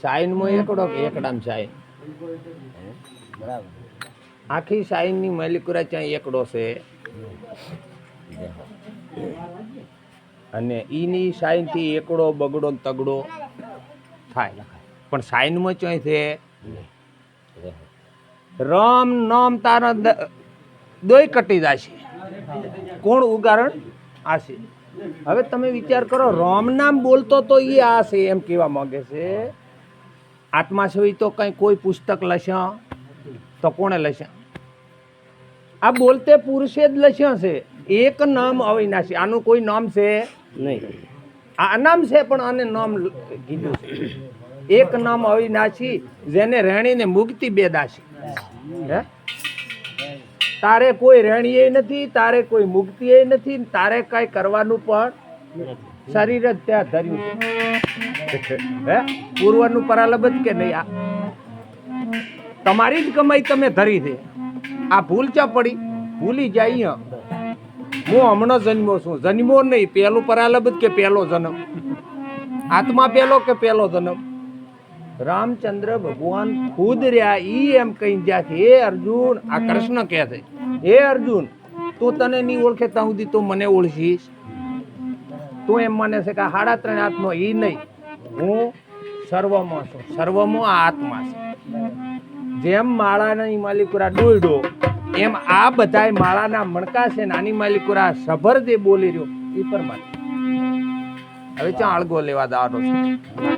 sine માં એકડો કે એકડામ સાઈન આખી સાઈન ની માલિકુરા ત્યાં એકડો છે અને ઈની સાઈન થી એકડો બગડો ને તગડો થાય પણ સાઈન માં ચોય છે રામ નામ તારા દોય કટી જશે કોણ ઉદાહરણ આ છે હવે તમે વિચાર કરો રામ નામ બોલતો તો એ આ છે એમ કહેવા માંગે છે આત્મા સિવાય તો કઈ કોઈ પુસ્તક લખ્યા તો કોણે લખ્યા આ બોલતે પુરુષે જ લખ્યા છે એક નામ અવિનાશી આનું કોઈ નામ છે નહીં આ નામ છે પણ આને નામ કીધું છે એક નામ અવિનાશી જેને રેણીને મુક્તિ બેદાશી હે તારે કોઈ રેણીએ નથી તારે કોઈ મુક્તિએ નથી તારે કઈ કરવાનું પણ શરીર જ ત્યાં ધર્યું છે હે પૂર્વનું પરાલબત કે નહીં આ તમારી જ કમાઈ તમે ધરી છે આ ભૂલ ચા પડી ભૂલી જાય હું હમણાં જન્મ્યો છું જન્મ્યો નહીં પહેલું પરાલબત કે પહેલો જન્મ આત્મા પહેલો કે પહેલો જન્મ રામચંદ્ર ભગવાન ખુદ રહ્યા ઈ એમ કહી ગયા છે હે અર્જુન આ કૃષ્ણ કહે છે હે અર્જુન તું તને નહીં ઓળખે ત્યાં સુધી તું મને ઓળખીશ તું એમ માને છે કે 3.5 હાથનો ઈ નહીં હું સર્વમાં છું સર્વમાં આ આત્મા છે જેમ માળાની માલિકુરા ડોયડો એમ આ બધાય માળાના મણકા છે નાની માલિકુરા સભર જે બોલી રહ્યો એ પરમાત્મા હવે ચા અળગો લેવા દાવાનો છે